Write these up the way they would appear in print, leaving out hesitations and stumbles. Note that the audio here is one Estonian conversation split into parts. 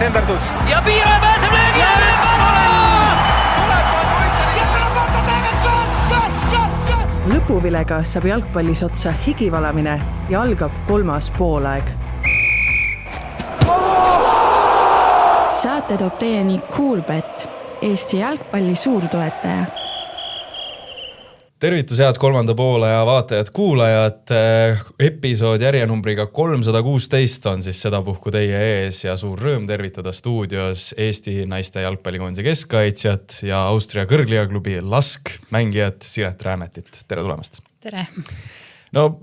senderdus. Ja Piira pääseb löögi ja lõpuvilega saab jalgpallis otsa higivalamine ja algab 3. poolaeg. Saate toob teieni Coolbet, Eesti jalgpalli suurtoetaja. Tervitus head 3. poolaja vaatajad-kuulajad. Episood järjenumbriga 316 on siis sedapuhku teie ees ja suur rõõm tervitada stuudios Eesti naiste jalgpallikoondise keskkaitsjat ja Austria kõrgliigaklubi Lask mängijat Siret Räämetit. Tere tulemast! Tere! No,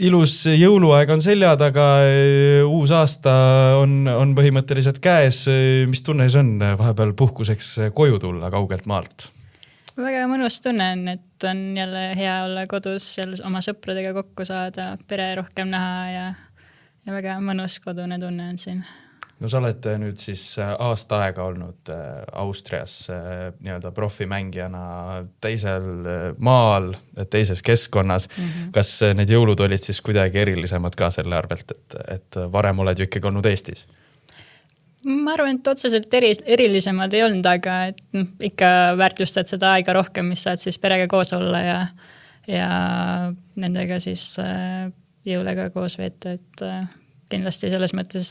ilus jõuluaeg on selja taga, uus aasta on põhimõtteliselt käes. Mis tunne see on vahepeal puhkuseks koju tulla kaugelt maalt? Väga mõnus tunne on, et on jälle hea olla kodus, oma sõpradega kokku saada, pere rohkem näha ja väga mõnus kodune tunne on siin. No sa oled nüüd siis aasta aega olnud Austrias nii-öelda profimängijana teisel maal, teises keskkonnas. Kas need jõulud olid siis kuidagi erilisemad ka selle arvelt, et varem oled ju ikkagi olnud Eestis? Ma arvan, et otseselt erilisemad ei olnud, aga et ikka väärtustad seda aega rohkem, mis saad siis perega koos olla ja nendega siis jõulega koos veeta, et kindlasti selles mõttes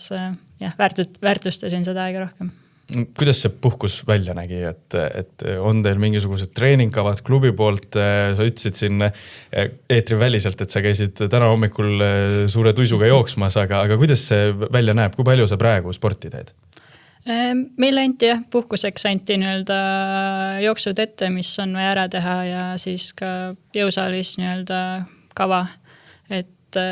väärtustasin seda aega rohkem. Kuidas see puhkus välja nägi, et on teil mingisugused treeningkavad klubi poolt? Sa ütlesid siin eetri väliselt, et sa käisid täna hommikul suure tuisuga jooksmas, aga kuidas see välja näeb? Kui palju sa praegu sporti teed? Meil anti puhkuseks anti nii-öelda jooksud ette, mis on vaja ära teha ja siis ka jõusaalis nii-öelda kava. Et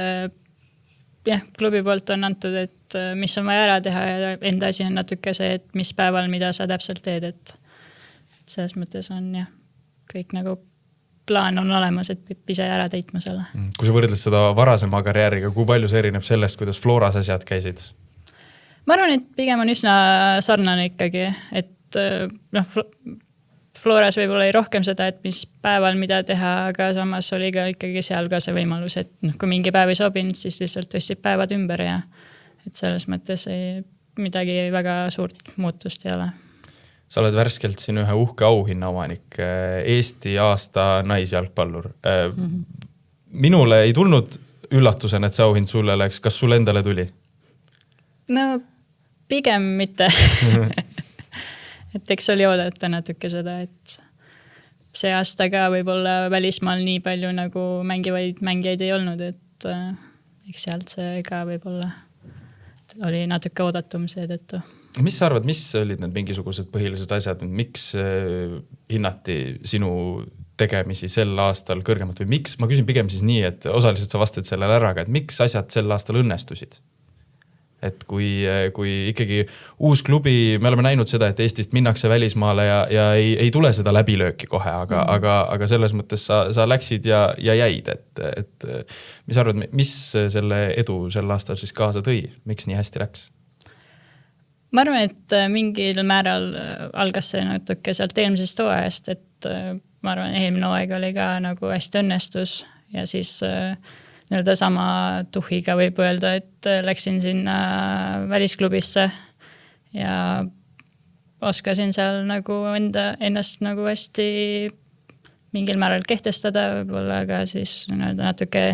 klubi poolt on antud, et mis on vaja ära teha ja enda asi on natuke see, et mis päeval, mida sa täpselt teed, et selles mõttes on kõik nagu plaan on olemas, et peab ise ära täitma selle. Kui sa võrdled seda varasema karjääriga, kui palju see erineb sellest, kuidas Floras asjad käisid? Ma arvan, et pigem on üsna sarnane ikkagi, et Floras võib-olla ei rohkem seda, et mis päeval mida teha, aga samas oli ka ikkagi seal ka see võimalus, et kui mingi päev ei sobinud, siis lihtsalt tõstsid päevad ümber ja et selles mõttes midagi väga suurt muutust ei ole. Sa oled värskelt siin ühe uhke auhinna omanik, Eesti aasta naisjalgpallur. Minule ei tulnud üllatusena, et see auhind sulle läks. Kas sul endale tuli? No pigem mitte. Et eks oli oodata natuke seda, et see aasta ka võib-olla välismaal nii palju nagu mängijaid ei olnud, et eks sealt see ka võib-olla oli natuke oodatum seetõttu. Mis sa arvad, mis olid need mingisugused põhilised asjad, miks hinnati sinu tegemisi sel aastal kõrgemalt või miks? Ma küsin pigem siis nii, et osaliselt sa vastad sellele ära, et miks asjad sel aastal õnnestusid? Et kui ikkagi uus klubi, me oleme näinud seda, et Eestist minnakse välismaale ja ei tule seda läbilööki kohe, aga selles mõttes sa läksid ja jäid, et mis arvad, mis selle edu sel aastal siis kaasa tõi? Miks nii hästi läks? Ma arvan, et mingil määral algas see natuke sealt eelmisest hooajast, et ma arvan, eelmine hooaeg oli ka nagu hästi õnnestus ja siis nii-öelda sama tuhiga võib öelda, et läksin sinna välisklubisse ja oskasin seal nagu ennast nagu hästi mingil määral kehtestada, võib-olla ka siis nii-öelda natuke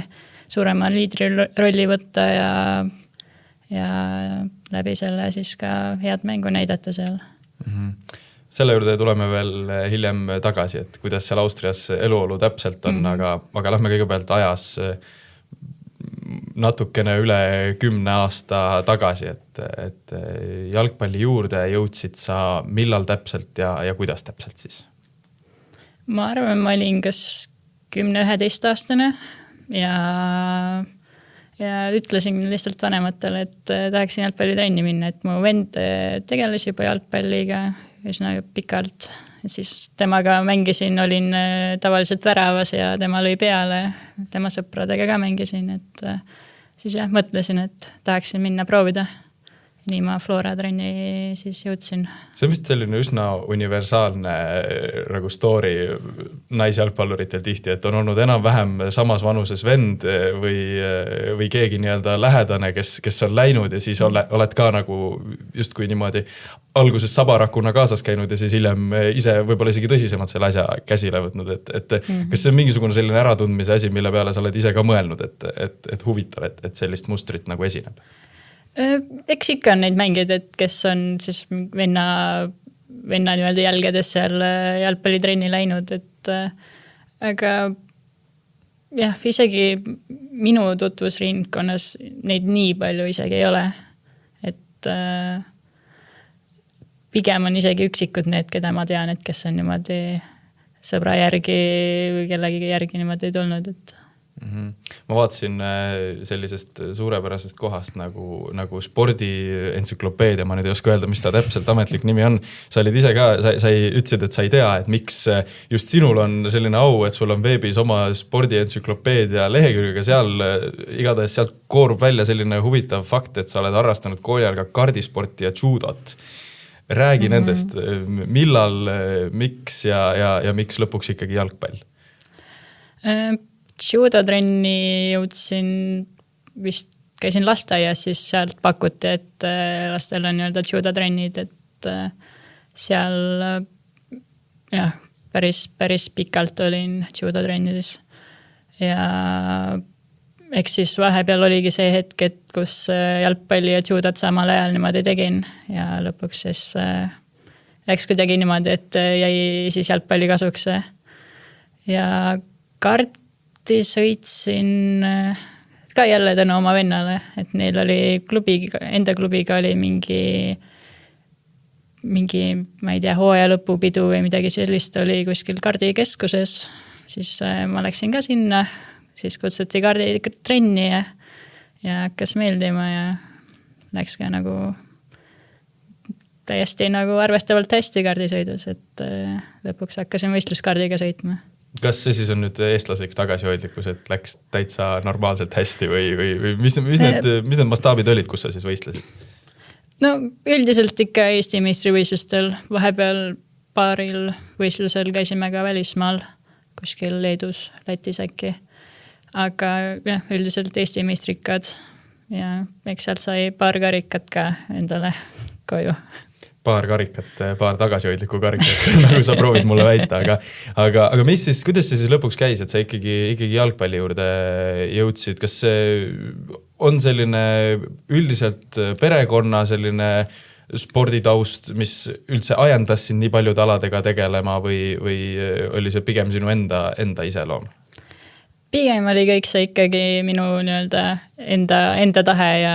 suurema liidri rolli võtta ja läbi selle siis ka head mängu näidata seal. Selle juurde tuleme veel hiljem tagasi, et kuidas seal Austrias eluolu täpselt on, aga lähme kõigepealt ajas natukene üle 10 aasta tagasi, et jalgpalli juurde jõudsid sa millal täpselt ja kuidas täpselt siis? Ma arvan, ma olin kas 10-11 aastane ja ütlesin lihtsalt vanematele, et tahaksin jalgpallitrenni minna, et mu vend tegeles juba jalgpalliga üsna pikalt. Siis temaga mängisin, olin tavaliselt väravas ja tema lõi peale, tema sõpradega ka mängisin, et siis mõtlesin, et tahaksin minna proovida nii ma Flora trenni siis jõudsin. See on vist selline üsna universaalne nagu story naisjalgpalluritel tihti, et on olnud enam-vähem samas vanuses vend või keegi nii-öelda lähedane, kes on läinud ja siis oled ka nagu justkui niimoodi alguses sabarakuna kaasas käinud ja siis hiljem ise võib-olla isegi tõsisemalt selle asja käsile võtnud, et kas see on mingisugune selline äratundmise asi, mille peale sa oled ise ka mõelnud, et huvitav, et sellist mustrit nagu esineb? Eks ikka on neid mängid, et kes on siis venna nii-öelda jälgedes seal jalgpallitrenni läinud, et aga jah, isegi minu tutvusringkonnas neid nii palju isegi ei ole, et pigem on isegi üksikud need, keda ma tean, et kes on niimoodi sõbra järgi või kellegi järgi niimoodi tulnud, et ma vaatasin sellisest suurepärasest kohast nagu spordientsüklopeedia, ma nüüd ei oska öelda, mis ta täpselt ametlik nimi on. Sa olid ise ka, sa ütlesid, et sa ei tea, et miks just sinul on selline au, et sul on veebis oma spordientsüklopeedia lehekülgega seal, igatahes sealt koorub välja selline huvitav fakt, et sa oled harrastanud kooliajal ka kardisporti ja judot. Räägi nendest, millal, miks ja miks lõpuks ikkagi jalgpall? Judotrenni jõudsin, vist käisin lasteaias, siis sealt pakuti, et lastel on nii-öelda judotrennid, et seal jah, päris pikalt olin judotrennides. Ja eks siis vahepeal oligi see hetk, et kus jalgpalli ja judot samal ajal niimoodi tegin ja lõpuks siis läks kuidagi niimoodi, et jäi siis jalgpalli kasuks. Ja sõitsin ka jälle tänu oma vennale, et neil oli enda klubiga oli mingi, ma ei tea, hooaja lõpupidu või midagi sellist oli kuskil kardikeskuses, siis ma läksin ka sinna, siis kutsuti karditrenni ja hakkas meeldima ja läks ka nagu täiesti nagu arvestavalt hästi kardisõidus, et lõpuks hakkasin võistluskardiga sõitma. Kas see siis on nüüd eestlaslik tagasihoidlikkus, et läks täitsa normaalselt hästi või mis need mastaabid olid, kus sa siis võistlesid? No üldiselt ikka Eesti meistrivõistlustel, vahepeal paaril võistlusel käisime ka välismaal, kuskil Leedus, Lätis äkki. Aga jah, üldiselt Eesti meistrikad ja eks sealt sai paar karikat ka endale koju. Paar karikat, paar tagasihoidlikku karikat, nagu sa proovid mulle väita, aga mis siis, kuidas see siis lõpuks käis, et sa ikkagi jalgpalli juurde jõudsid, kas see on selline üldiselt perekonna selline sporditaust, mis üldse ajendas sind nii paljude aladega tegelema või oli see pigem sinu enda iseloom? Pigem oli kõik see ikkagi minu nii-öelda enda tahe ja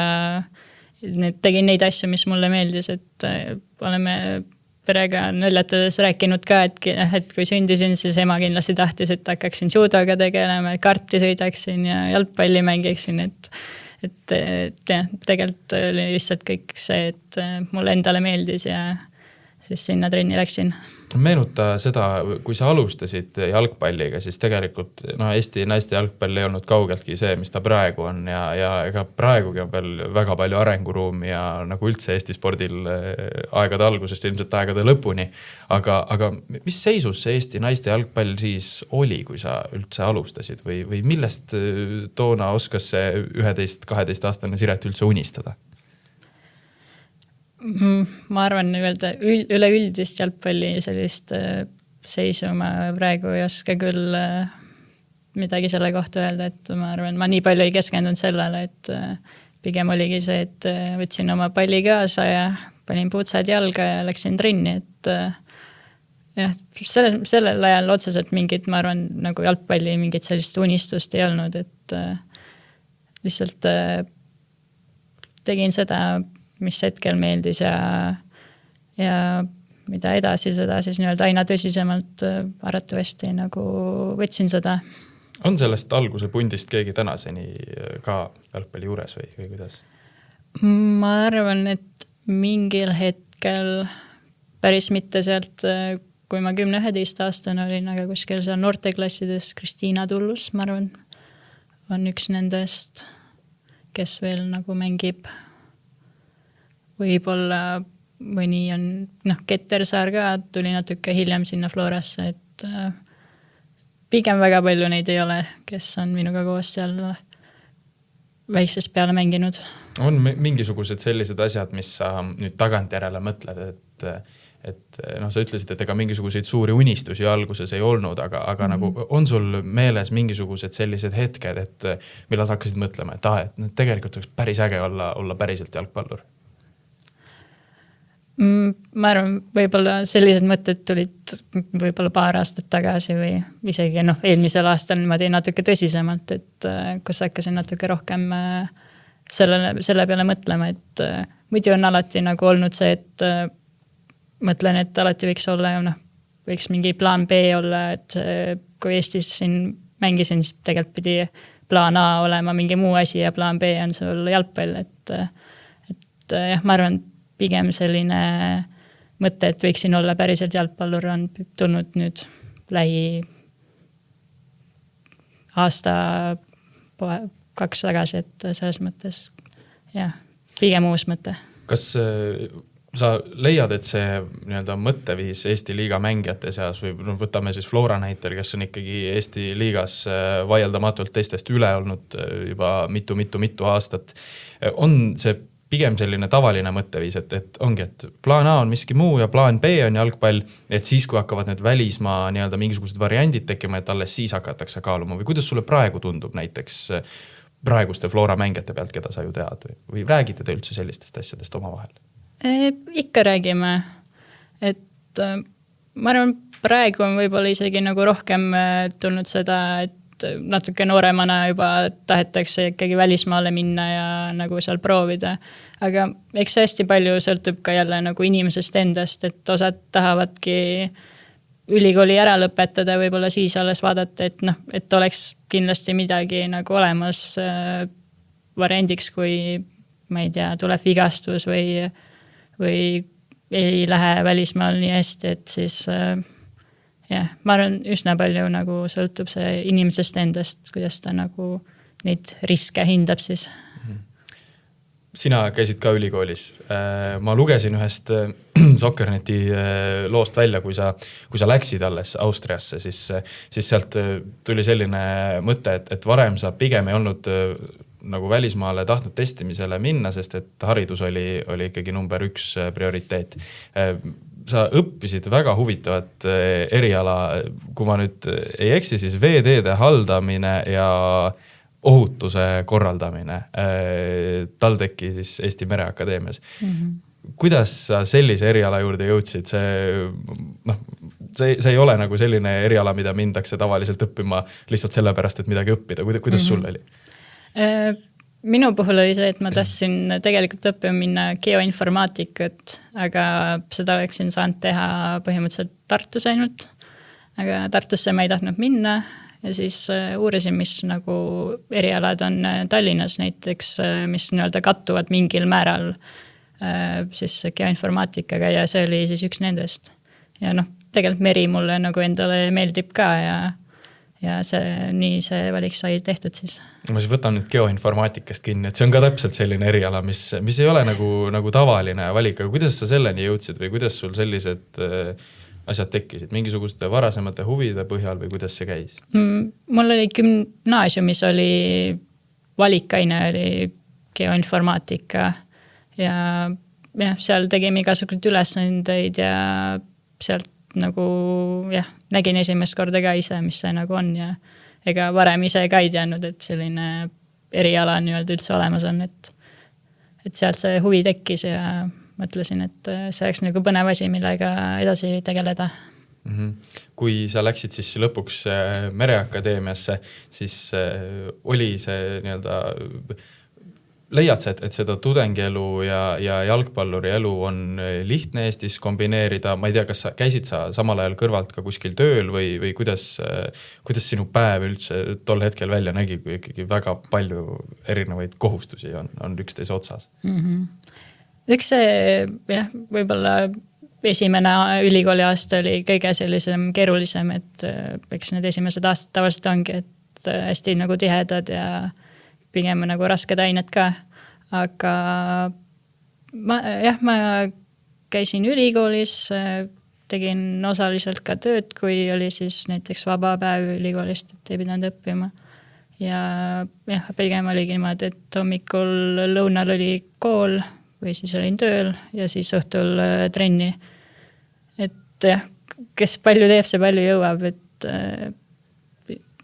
tegin neid asju, mis mulle meeldis, et oleme perega nöljatades rääkinud ka, et kui sündisin, siis ema kindlasti tahtis, et hakkaksin judoga tegelema, karti sõidaksin ja jalgpalli mängiksin, et tegelikult oli lihtsalt kõik see, et mulle endale meeldis ja siis sinna trenni läksin. Meenuta seda, kui sa alustasid jalgpalliga, siis tegelikult Eesti naiste jalgpall ei olnud kaugeltki see, mis ta praegu on ja ega praegugi on veel väga palju arenguruumi ja nagu üldse Eesti spordil aegade algusest ilmselt aegade lõpuni. Aga mis seisus see Eesti naiste jalgpall siis oli, kui sa üldse alustasid või millest toona oskas see 11-12-aastane Siret üldse unistada? Ma arvan, üleüldist jalgpalli sellist seisu ma praegu ei oska küll midagi selle kohta öelda, et ma arvan, ma nii palju ei keskendunud sellele, et pigem oligi see, et võtsin oma palli kaasa ja panin puutsad jalga ja läksin trenni, et jah, sellel ajal otseselt mingit, ma arvan, nagu jalgpalli mingit sellist unistust ei olnud, et lihtsalt tegin seda, mis hetkel meeldis ja mida edasi seda siis nii-öelda aina tõsisemalt arvatavasti nagu võtsin seda. On sellest alguse pundist keegi tänaseni ka jalgpalli juures või kuidas? Ma arvan, et mingil hetkel päris mitte sealt, kui ma 10-11 aastane olin, aga kuskil seal noorteklassides Kristiina Tullus, ma arvan, on üks nendest, kes veel nagu mängib. võib-olla mõni on, Kettersaar ka tuli natuke hiljem sinna Florasse, et pigem väga palju neid ei ole, kes on minuga koos seal väiksest peale mänginud. On mingisugused sellised asjad, mis sa nüüd tagantjärele mõtled, et sa ütlesid, et ega mingisuguseid suuri unistusi alguses ei olnud, aga nagu on sul meeles mingisugused sellised hetked, et millal sa hakkasid mõtlema, et tegelikult oleks päris äge olla päriselt jalgpallur? Ma arvan, võib-olla sellised mõtted tulid võib-olla paar aastat tagasi või isegi eelmisel aastal niimoodi natuke tõsisemalt, et kus hakkasin natuke rohkem selle peale mõtlema, et muidu on alati nagu olnud see, et mõtlen, et alati võiks olla, võiks mingi plaan B olla, et kui Eestis siin mängisin, siis tegelikult pidi plaan A olema mingi muu asi ja plaan B on sul jalgpall, et jah, ma arvan, pigem selline mõte, et võiksin olla päriselt jalgpallur, on tulnud nüüd lähi aasta 2 tagasi, et selles mõttes jah, pigem uus mõte. Kas sa leiad, et see nii-öelda mõtteviis Eesti liiga mängijate seas või võtame siis Flora näitel, kes on ikkagi Eesti liigas vaieldamatult teistest üle olnud juba mitu aastat, on see pigem selline tavaline mõtteviis, et ongi, et plaan A on miski muu ja plaan B on jalgpall, et siis, kui hakkavad need välismaa nii-öelda mingisugused variandid tekkima, et alles siis hakatakse kaaluma või kuidas sulle praegu tundub näiteks praeguste Flora mängijate pealt, keda sa ju tead või räägite te üldse sellistest asjadest omavahel? Ikka räägime, et ma arvan, praegu on võib-olla isegi nagu rohkem tulnud seda, et natuke nooremana juba tahetakse ikkagi välismaale minna ja nagu seal proovida. Aga eks hästi palju sõltub ka jälle nagu inimesest endast, et osad tahavadki ülikooli ära lõpetada, võib-olla siis alles vaadata, et oleks kindlasti midagi nagu olemas variandiks, kui ma ei tea, tuleb vigastus või ei lähe välismaal nii hästi, et siis jah, ma arvan, üsna palju nagu sõltub see inimesest endast, kuidas ta nagu neid riske hindab siis. Sina käisid ka ülikoolis. Ma lugesin ühest Soccerneti loost välja, kui sa läksid alles Austriasse, siis sealt tuli selline mõte, et varem sa pigem ei olnud nagu välismaale tahtnud testimisele minna, sest et haridus oli ikkagi number 1 prioriteet. Sa õppisid väga huvitavat eriala, kui ma nüüd ei eksi, siis veeteede haldamine ja ohutuse korraldamine TalTechi siis Eesti Mereakadeemias. Kuidas sa sellise eriala juurde jõudsid? See ei ole nagu selline eriala, mida mindakse tavaliselt õppima lihtsalt sellepärast, et midagi õppida. Kuidas sul oli? Minu puhul oli see, et ma tahtsin tegelikult õppima minna geoinformaatikat, aga seda oleksin saanud teha põhimõtteliselt Tartus ainult. Aga Tartusse ma ei tahtnud minna ja siis uurisin, mis nagu erialad on Tallinnas näiteks, mis nii-öelda kattuvad mingil määral siis geoinformaatikaga ja see oli siis üks nendest. Ja tegelikult meri mulle nagu endale meeldib ka ja nii see valik sai tehtud siis. Ma siis võtan nüüd geoinformaatikast kinni, et see on ka täpselt selline eriala, mis ei ole nagu tavaline valik, aga kuidas sa selleni jõudsid või kuidas sul sellised asjad tekkisid? Mingisuguste varasemate huvide põhjal või kuidas see käis? Mul oli gümnaasiumis oli valikaine oli geoinformaatika ja seal tegime igasugused ülesandeid ja sealt nagu nägin esimest korda ka ise, mis see nagu on ja ega varem ise ka ei teadnud, et selline eriala nii-öelda üldse olemas on, et sealt see huvi tekkis ja mõtlesin, et see oleks nagu põnev asi, millega edasi tegeleda. Kui sa läksid siis lõpuks Mereakadeemiasse, siis oli see nii-öelda leiad sa, et seda tudengielu ja jalgpalluri elu on lihtne Eestis kombineerida? Ma ei tea, kas sa käisid sa samal ajal kõrvalt ka kuskil tööl või kuidas sinu päev üldse tol hetkel välja nägi, kui ikkagi väga palju erinevaid kohustusi on üksteise otsas? Eks see võib-olla esimene ülikooli aasta oli kõige sellisem keerulisem, et eks need esimesed aastad tavaliselt ongi, et hästi nagu tihedad ja pigem nagu rasked ained ka, aga ma käisin ülikoolis, tegin osaliselt ka tööd, kui oli siis näiteks vaba päev ülikoolist, et ei pidanud õppima. Ja pigem oligi niimoodi, et hommikul lõunal oli kool või siis olin tööl ja siis õhtul trenni. Et kes palju teeb, see palju jõuab, et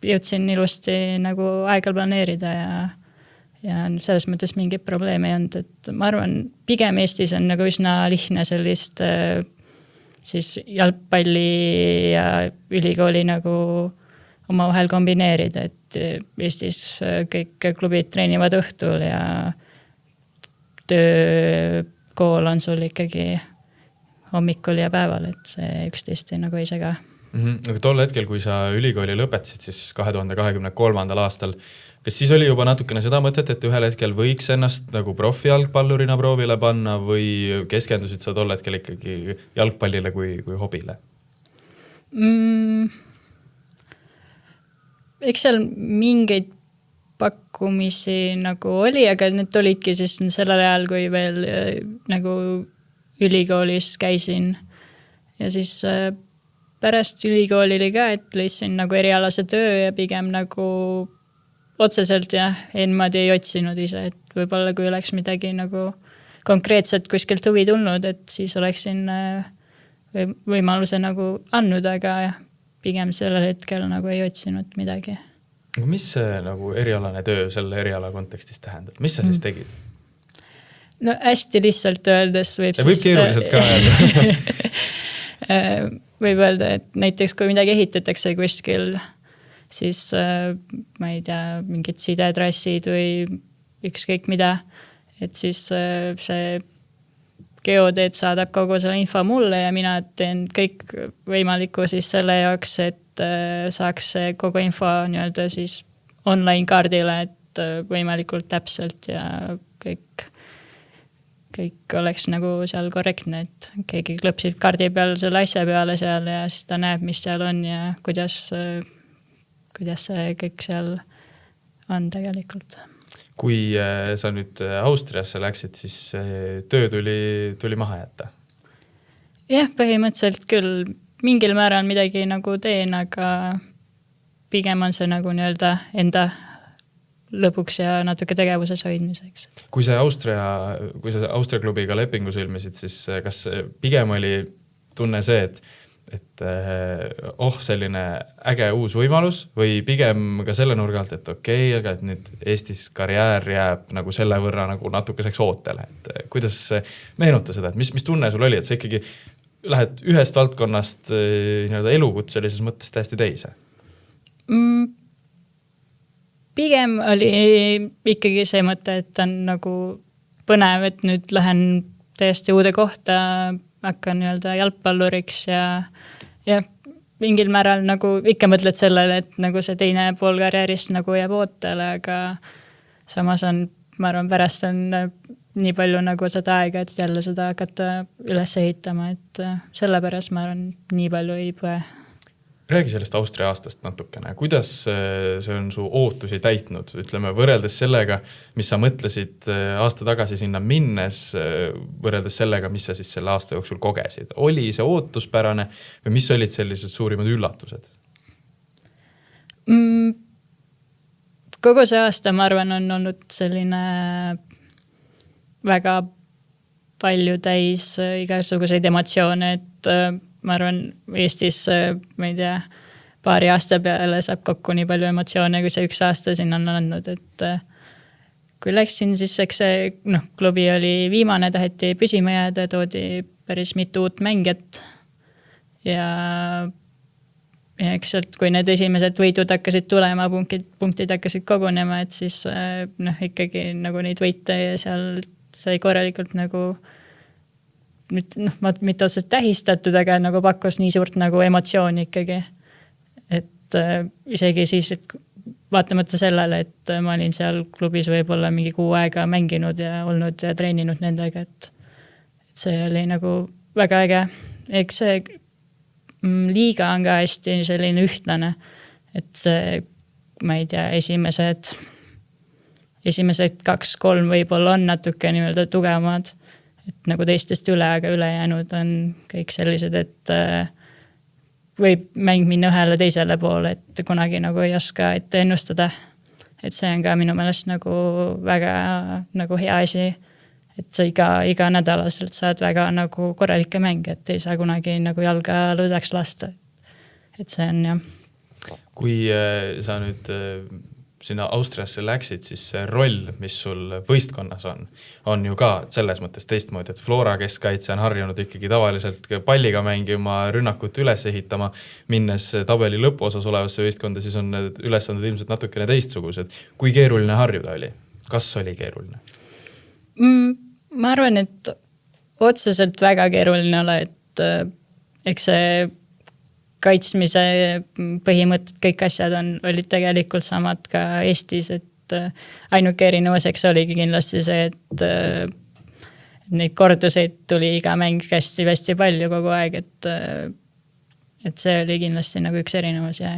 jõudsin ilusti nagu aega planeerida ja selles mõttes mingit probleemi ei olnud, et ma arvan, pigem Eestis on nagu üsna lihtne sellist siis jalgpalli ja ülikooli nagu omavahel kombineerida, et Eestis kõik klubid treenivad õhtul ja töökool on sul ikkagi hommikul ja päeval, et see üksteist nagu ei sega. Aga tol hetkel, kui sa ülikooli lõpetasid siis 2023. aastal, kas siis oli juba natukene seda mõtet, et ühel hetkel võiks ennast nagu profijalgpallurina proovile panna või keskendusid sa tol hetkel ikkagi jalgpallile kui hobile? Eks seal mingeid pakkumisi nagu oli, aga need olidki siis sellel ajal, kui veel nagu ülikoolis käisin. Ja siis pärast ülikooli oli ka, et leidsin nagu erialase töö ja pigem nagu otseselt niimoodi ei otsinud ise, et võib-olla kui oleks midagi nagu konkreetselt kuskilt huvi tulnud, et siis oleksin võimaluse nagu andnud, aga pigem sellel hetkel nagu ei otsinud midagi. Mis see nagu erialane töö selle eriala kontekstis tähendab? Mis sa siis tegid? No hästi lihtsalt öeldes võib siis... Võib keeruliselt ka öelda. Võib öelda, et näiteks kui midagi ehitatakse kuskil, siis ma ei tea, mingid sidetrassid või ükskõik mida, et siis see geodeed saadab kogu selle info mulle ja mina teen kõik võimalikku siis selle jaoks, et saaks kogu info nii-öelda siis online kaardile, et võimalikult täpselt ja kõik oleks nagu seal korrektne, et keegi klõpsib kaardi peal selle asja peale seal ja siis ta näeb, mis seal on ja kuidas see kõik seal on tegelikult. Kui sa nüüd Austriasse läksid, siis töö tuli maha jätta? Jah, põhimõtteliselt küll mingil määral midagi nagu teen, aga pigem on see nagu nii-öelda enda lõpuks ja natuke tegevuses hoidmiseks. Kui sa Austria klubiga lepingu sõlmisid, siis kas pigem oli tunne see, et selline äge uus võimalus või pigem ka selle nurga alt, et okei, aga et nüüd Eestis karjäär jääb nagu selle võrra nagu natukeseks ootele. Et kuidas meenuta seda, et mis tunne sul oli, et sa ikkagi lähed ühest valdkonnast nii-öelda elukutselises mõttes täiesti teise? Pigem oli ikkagi see mõte, et on nagu põnev, et nüüd lähen täiesti uude kohta, hakkan nii-öelda jalgpalluriks ja mingil määral nagu ikka mõtled sellele, et nagu see teine pool karjäärist nagu jääb ootele, aga samas on, ma arvan, pärast on nii palju nagu seda aega, et jälle seda hakata üles ehitama, et sellepärast ma arvan, nii palju ei põe. Räägi sellest Austria aastast natukene. Kuidas see on su ootusi täitnud? Ütleme, võrreldes sellega, mis sa mõtlesid aasta tagasi sinna minnes, võrreldes sellega, mis sa siis selle aasta jooksul kogesid. Oli see ootuspärane või mis olid sellised suurimad üllatused? Kogu see aasta, ma arvan, on olnud selline väga palju täis igasuguseid emotsioone, et ma arvan, Eestis, ma ei tea, paari aasta peale saab kokku nii palju emotsioone, kui see üks aasta siin on andnud, et kui läksin, siis eks see klubi oli viimane, taheti püsima jääda, toodi päris mitu uut mängijat ja eks sealt, kui need esimesed võidud hakkasid tulema, punktid hakkasid kogunema, et siis ikkagi nagu neid võite ja seal sai korralikult nagu mitte otseselt tähistatud, aga nagu pakkus nii suurt nagu emotsiooni ikkagi. Et isegi siis, et vaatamata sellele, et ma olin seal klubis võib-olla mingi 6 aega mänginud ja olnud ja treeninud nendega, et see oli nagu väga äge. Eks see liiga on ka hästi selline ühtlane, et see, ma ei tea, esimesed 2-3 võib-olla on natuke nii-öelda tugevamad. et nagu teistest üle, aga ülejäänud on kõik sellised, et võib mäng minna ühele teisele poole, et kunagi nagu ei oska ette ennustada. Et see on ka minu meelest nagu väga nagu hea asi, et sa iga nädalaselt saad väga nagu korralikke mänge, et ei saa kunagi nagu jalga lõdvaks lasta. Et see on jah. Kui sa nüüd sinna Austriasse läksid, siis see roll, mis sul võistkonnas on ju ka selles mõttes teistmoodi, et Flora keskkaitse on harjunud ikkagi tavaliselt palliga mängima, rünnakut üles ehitama, minnes tabeli lõpuosas olevasse võistkonda, siis on need ülesanded ilmselt natukene teistsugused. Kui keeruline harjuda oli? Kas oli keeruline? Ma arvan, et otseselt väga keeruline ole, et eks see kaitsmise põhimõtted, kõik asjad olid tegelikult samad ka Eestis, et ainuke erinevuseks oligi kindlasti see, et neid korduseid tuli iga mäng hästi palju kogu aeg, et see oli kindlasti nagu üks erinevus ja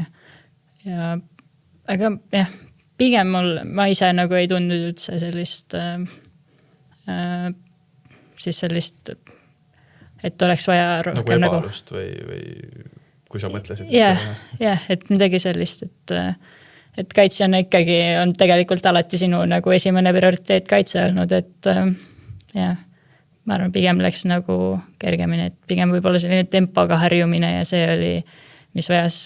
aga jah, pigem ma ise nagu ei tundnud üldse sellist siis sellist, et oleks vaja rohkem nagu ebaalust või kui sa mõtlesid? Jah, et midagi sellist, et kaitsjana ikkagi on tegelikult alati sinu nagu esimene prioriteet kaitse olnud, et jah, ma arvan, pigem läks nagu kergemini, et pigem võib-olla selline tempoga harjumine ja see oli, mis vajas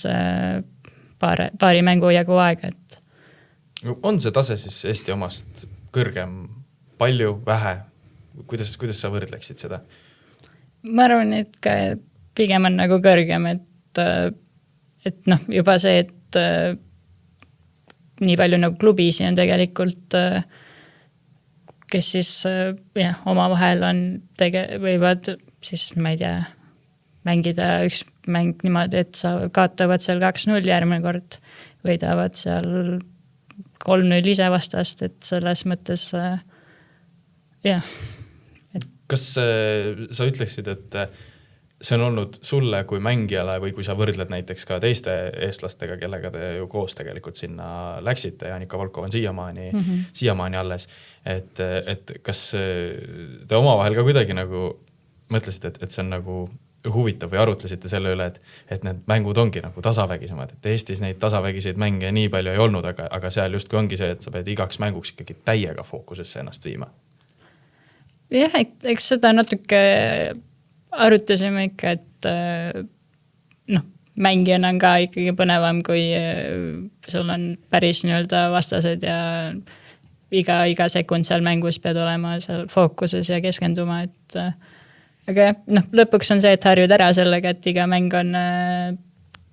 paari mängu jagu aega, et. On see tase siis Eesti omast kõrgem, palju, vähe? Kuidas sa võrdleksid seda? Ma arvan, et ka pigem on nagu kõrgem, et noh, juba see, et nii palju nagu klubisi on tegelikult, kes siis jah, oma vahel võivad siis, ma ei tea, mängida üks mäng niimoodi, et sa kaotavad seal 2-0 järgmine kord, võidavad seal 3-0 ise vastast, et selles mõttes jah. Kas sa ütleksid, et see on olnud sulle kui mängijale või kui sa võrdled näiteks ka teiste eestlastega, kellega te ju koos tegelikult sinna läksite, Janika Volkov on siiamaani alles, et kas te omavahel ka kuidagi nagu mõtlesite, et see on nagu huvitav või arutlesite selle üle, et need mängud ongi nagu tasavägisemad, et Eestis neid tasavägiseid mänge nii palju ei olnud, aga seal justkui ongi see, et sa pead igaks mänguks ikkagi täiega fookusesse ennast viima. Jah, eks seda natuke arutasime ikka, et noh, mängijana on ka ikkagi põnevam, kui sul on päris nii-öelda vastased ja iga sekund seal mängus pead olema seal fookuses ja keskenduma, et aga noh, lõpuks on see, et harjud ära sellega, et iga mäng on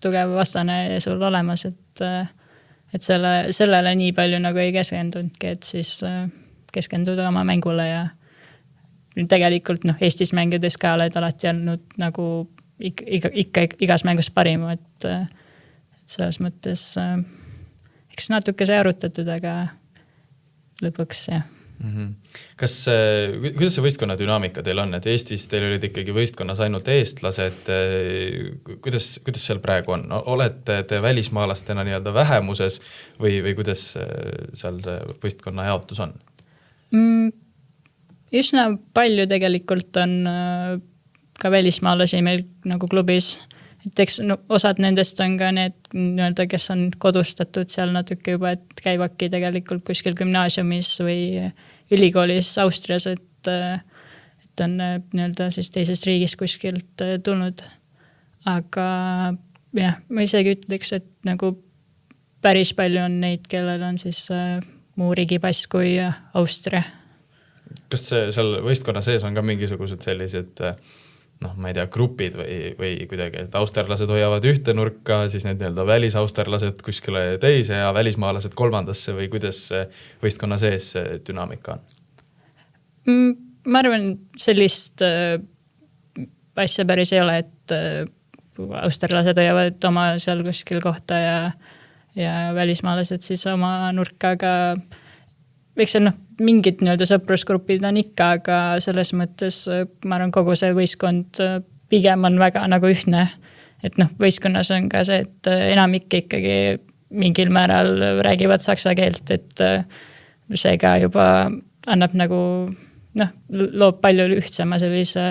tugev vastane sul olemas, et sellele nii palju nagu ei keskendunudki, et siis keskenduda oma mängule ja tegelikult noh, Eestis mängides ka oled alati olnud nagu ikka igas mängus parim, et selles mõttes eks natuke see arutatud, aga lõpuks jah. Kuidas see võistkonna dünaamika teil on, et Eestis teil olid ikkagi võistkonnas ainult eestlased, kuidas seal praegu on? Olete te välismaalastena nii-öelda vähemuses või kuidas seal võistkonna jaotus on? Üsna palju tegelikult on ka välismaalasi meil nagu klubis, et eks osad nendest on ka need nii-öelda, kes on kodustatud seal natuke juba, et käivadki tegelikult kuskil gümnaasiumis või ülikoolis Austrias, et on nii-öelda siis teisest riigist kuskilt tulnud. Aga jah, ma isegi ütleks, et nagu päris palju on neid, kellel on siis muu riigipass kui Austria. Kas seal võistkonna sees on ka mingisugused sellised, noh, ma ei tea, grupid või kuidagi, et austerlased hoiavad ühte nurka, siis need nii-öelda välisausterlased kuskile teise ja välismaalased kolmandasse või kuidas võistkonna sees dünaamika on? Ma arvan, sellist asja päris ei ole, et austerlased hoiavad oma seal kuskil kohta ja välismaalased siis oma nurka, aga eks see mingid nii-öelda sõprusgrupid on ikka, aga selles mõttes ma arvan, kogu see võistkond pigem on väga nagu ühtne. Et võistkonnas on ka see, et enamik ikkagi mingil määral räägivad saksa keelt, et see ka juba annab nagu noh, loob palju ühtsema sellise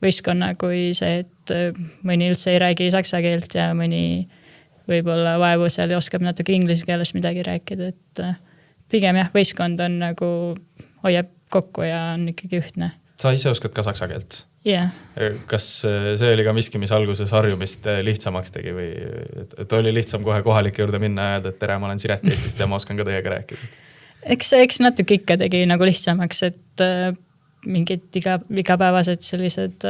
võistkonna kui see, et mõni üldse ei räägi saksa keelt ja mõni võib-olla vaevusel ja oskab natuke inglise keeles midagi rääkida, et pigem jah, võistkond on nagu hoiab kokku ja on ikkagi ühtne. Sa ise oskad ka saksa keelt? Yeah. Kas see oli ka miski, mis alguses harjumist lihtsamaks tegi või et oli lihtsam kohe kohalike juurde minna ja öelda, et tere, ma olen Siret Eestist ja ma oskan ka teiega rääkida? Eks natuke ikka tegi nagu lihtsamaks, et mingid igapäevased sellised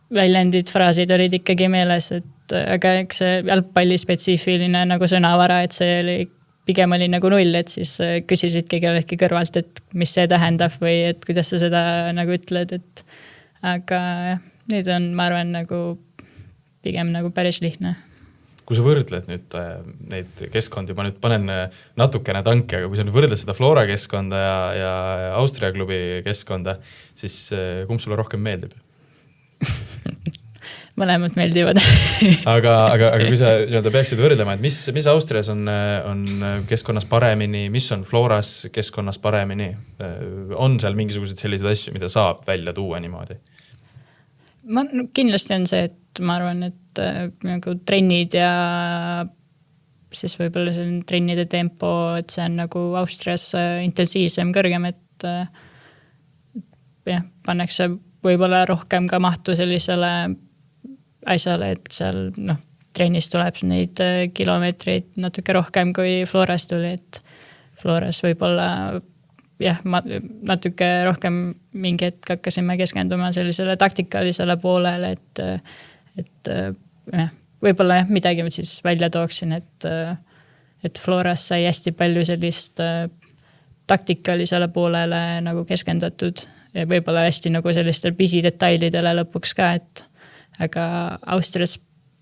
väljendid, fraasid olid ikkagi meeles, et aga eks see jalgpalli spetsiifiline nagu sõnavara, et see oli pigem oli nagu 0, et siis küsisidki kellelegi kõrvalt, et mis see tähendab või et kuidas sa seda nagu ütled, et aga nüüd on, ma arvan, nagu pigem nagu päris lihtne. Kui sa võrdled nüüd neid keskkondi, ma nüüd panen natukene tanki, aga kui sa nüüd võrdled seda Flora keskkonda ja Austria klubi keskkonda, siis kumb sulle rohkem meeldib? Mõlemad meeldivad. aga kui sa peaksid võrdlema, et mis Austrias on keskkonnas paremini, mis on Floras keskkonnas paremini? On seal mingisugused sellised asju, mida saab välja tuua niimoodi? Kindlasti on see, et ma arvan, et nagu trennid ja siis võib-olla selline trennide tempo, et see on nagu Austrias intensiivsem, kõrgem, et jah, pannakse võib-olla rohkem ka mahtu sellisele asjale, et seal trennis tuleb neid kilomeetreid natuke rohkem kui Floras tuli, et Floras võib-olla jah, natuke rohkem mingi hetk hakkasime keskenduma sellisele taktikalisele poolele, et jah, võib-olla jah, midagi ma siis välja tooksin, et Floras sai hästi palju sellist taktikalisele poolele nagu keskendatud ja võib-olla hästi nagu sellistel pisidetailidele lõpuks ka, et aga Austrias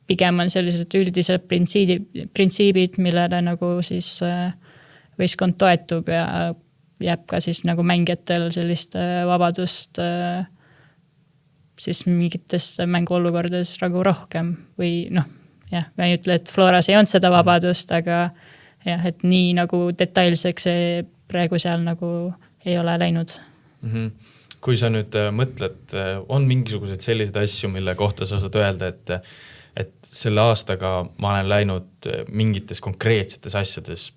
pigem on sellised üldised printsiibid, millele nagu siis võistkond toetub ja jääb ka siis nagu mängijatel sellist vabadust siis mingites mänguolukordades nagu rohkem või jah, ma ei ütle, et Floras ei olnud seda vabadust, aga jah, et nii nagu detailseks see praegu seal nagu ei ole läinud. Mm-hmm. Kui sa nüüd mõtled, on mingisugused sellised asju, mille kohta sa saad öelda, et selle aastaga ma olen läinud mingites konkreetsetes asjades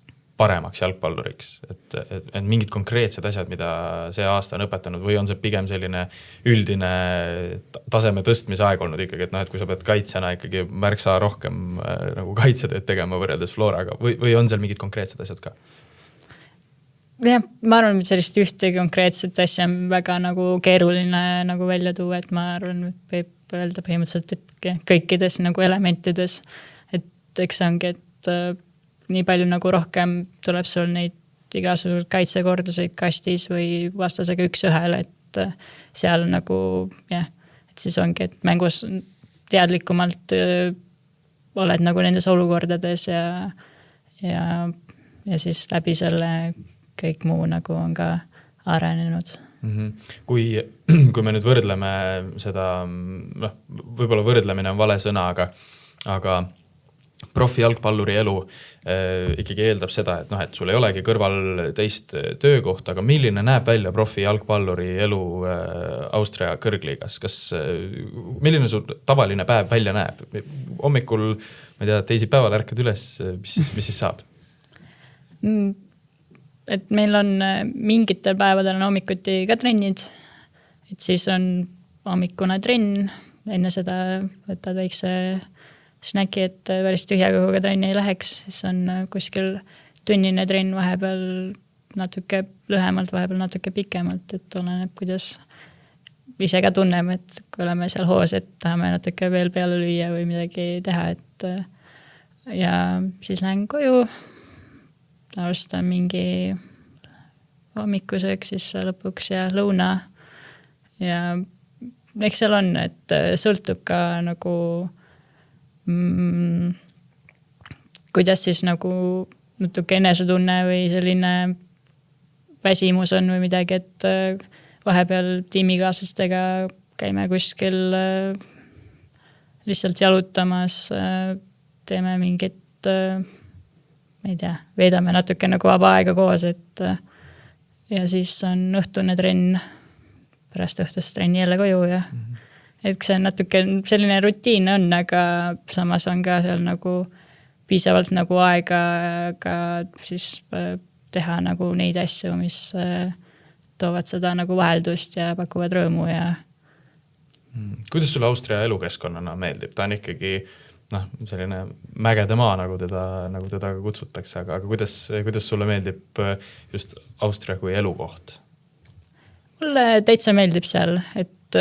paremaks jalgpalluriks, et mingid konkreetsed asjad, mida see aasta on õpetanud või on see pigem selline üldine taseme tõstmise aeg olnud ikkagi, et kui sa pead kaitsjana ikkagi märksa rohkem nagu kaitsetööd tegema võrreldes Floraga või on seal mingid konkreetsed asjad ka? jah, ma arvan, et sellist ühte konkreetset asja on väga nagu keeruline nagu välja tuua, et ma arvan, et võib öelda põhimõtteliselt, et kõikides nagu elementides, et eks ongi, et nii palju nagu rohkem tuleb sul neid igasugused kaitsekorduseid kastis või vastasega 1-1, et seal nagu jah, et siis ongi, et mängus teadlikumalt oled nagu nendes olukordades ja siis läbi selle kõik muu nagu on ka arenenud. Mm-hmm. Kui me nüüd võrdleme seda, võib-olla võrdlemine on vale sõna, aga profi jalgpalluri elu ikkagi eeldab seda, et sul ei olegi kõrval teist töökohta, aga milline näeb välja profi jalgpalluri elu Austria kõrgliigas? Milline su tavaline päev välja näeb? Hommikul, ma ei tea, teisipäeval ärkad üles, mis siis saab? Et meil on mingitel päevadel on hommikuti ka trennid, et siis on hommikune trenn, enne seda võtad väikse snäki, et päris tühja kõhuga trenni ei läheks, siis on kuskil tunnine trenn vahepeal natuke lühemalt, vahepeal natuke pikemalt, et oleneb, kuidas ise ka tunneme, et kui oleme seal hoos, et tahame natuke veel peale lüüa või midagi teha, et ja siis lähen koju, alustan mingi hommikusöök siis lõpuks ja lõuna ja eks seal on, et sõltub ka nagu kuidas siis nagu natuke enesetunne või selline väsimus on või midagi, et vahepeal tiimikaaslastega käime kuskil lihtsalt jalutamas, teeme mingit ma ei tea, veedame natuke nagu vaba aega koos, et ja siis on õhtune trenn, pärast õhtust trenni jälle koju ja et see on natuke selline rutiin on, aga samas on ka seal nagu piisavalt nagu aega ka siis teha nagu neid asju, mis toovad seda nagu vaheldust ja pakuvad rõõmu ja Kuidas sulle Austria elukeskkonnana meeldib? Ta on ikkagi selline mägede maa, nagu teda kutsutakse, aga kuidas sulle meeldib just Austria kui elukoht? Mulle täitsa meeldib seal, et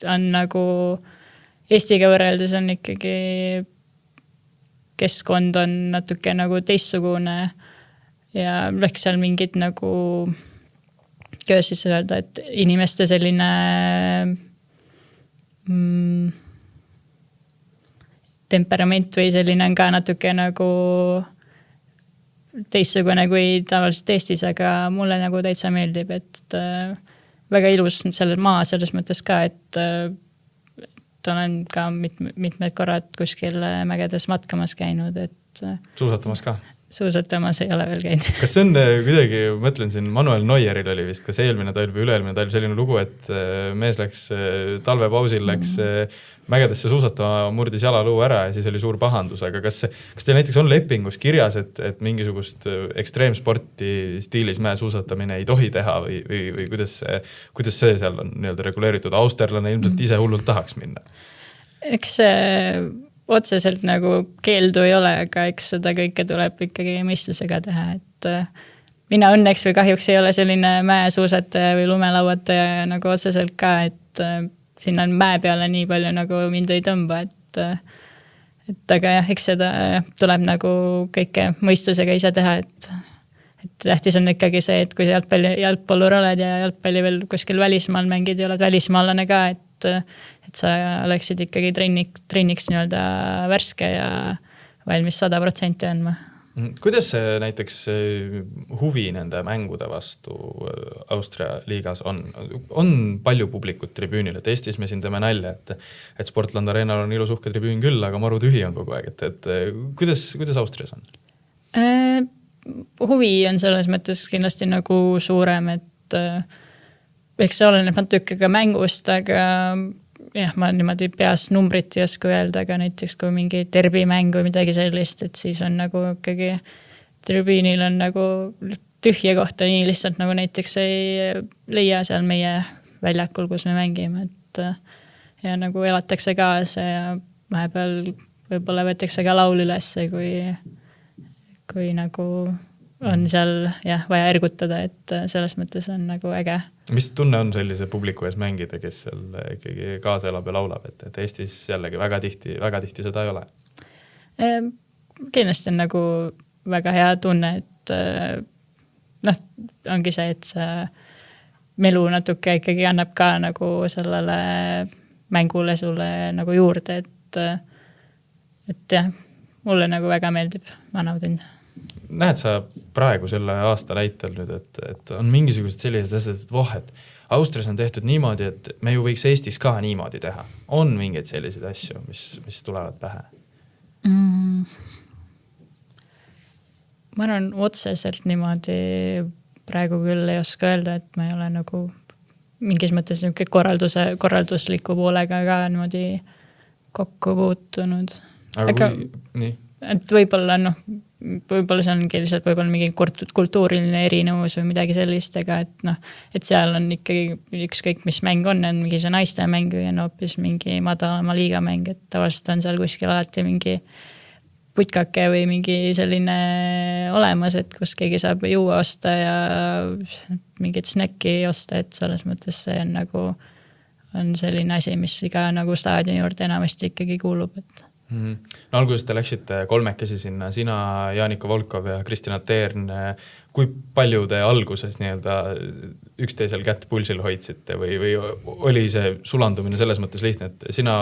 on nagu Eestiga võrreldes on ikkagi keskkond on natuke nagu teistsugune ja läks seal mingid nagu kuidas siis öelda, et inimeste selline temperament või selline on ka natuke nagu teistsugune kui tavaliselt Eestis, aga mulle nagu täitsa meeldib, et väga ilus selle maa selles mõttes ka, et olen ka mitmed korrad kuskil mägedes matkamas käinud, et suusatamas ka? Suusatamas ei ole veel käinud. Kas see on kuidagi, mõtlen siin, Manuel Neueril oli vist, kas eelmine talv või üle-eelmine talv selline lugu, et mees läks talvepausil, läks mägedesse suusatama, murdis jalaluu ära ja siis oli suur pahandus, aga kas teil näiteks on lepingus kirjas, et mingisugust ekstreemsporti stiilis mäesuusatamine ei tohi teha või kuidas see seal on nii-öelda reguleeritud? Austerlane ilmselt ise hullult tahaks minna. Eks otseselt nagu keeldu ei ole, aga eks seda kõike tuleb ikkagi mõistusega teha, et mina õnneks või kahjuks ei ole selline mäesuusataja või lumelauataja nagu otseselt ka, et sinna on mäe peale nii palju nagu mind ei tõmba, et aga jah, eks seda tuleb nagu kõike mõistusega ise teha, et tähtis on ikkagi see, et kui jalgpallur oled ja jalgpalli veel kuskil välismaal mängid ja oled välismaalane ka, et sa oleksid ikkagi trenniks nii-öelda värske ja valmis 100% andma. Kuidas see näiteks huvi nende mängude vastu Austria liigas on? On palju publikut tribüünil, et Eestis me siin teeme nalja, et Sportland Arenal on ilus uhke tribüün küll, aga maru tühi on kogu aeg, et kuidas Austrias on? Huvi on selles mõttes kindlasti nagu suurem, et eks see oleneb natuke ka mängust, aga jah, ma niimoodi peas numbrit ei oska öelda, aga näiteks kui mingi derbimäng või midagi sellist, et siis on nagu ikkagi tribüünil on nagu tühja kohta nii lihtsalt nagu näiteks ei leia seal meie väljakul, kus me mängime, et ja nagu elatakse kaasa ja vahepeal võib-olla võetakse ka laul ülesse, kui nagu on seal vaja ergutada, et selles mõttes on nagu äge. Mis tunne on sellise publiku ees mängida, kes seal ikkagi kaasa elab ja laulab, et Eestis jällegi väga tihti seda ei ole? Kindlasti on nagu väga hea tunne, et ongi see, et see melu natuke ikkagi annab ka nagu sellele mängule sulle nagu juurde, et jah, mulle nagu väga meeldib, ma naudin. Näed sa praegu selle aasta näitel nüüd, et on mingisugused sellised asjad, et Austrias on tehtud niimoodi, et me ju võiks Eestis ka niimoodi teha. On mingeid selliseid asju, mis tulevad pähe? Ma arvan, otseselt niimoodi praegu küll ei oska öelda, et ma ei ole nagu mingis mõttes korraldusliku poolega ka niimoodi kokku puutunud. Aga nii? Et võib-olla see ongi lihtsalt võib-olla mingi kultuuriline erinevus või midagi sellist, aga et seal on ikkagi ükskõik mis mäng on mingi see naiste mäng või on hoopis mingi madalama liiga mäng, et tavaliselt on seal kuskil alati mingi putkake või mingi selline olemas, et kus keegi saab juua osta ja mingit snäkki osta, et selles mõttes see on nagu on selline asi, mis iga nagu staadioni juurde enamasti ikkagi kuulub, et No alguses te läksite kolmekesi sinna, sina, Jaanika Volkov ja Kristina Teern. Kui palju te alguses nii-öelda üksteisel kätt pulsil hoidsite või oli see sulandumine selles mõttes lihtne, et sina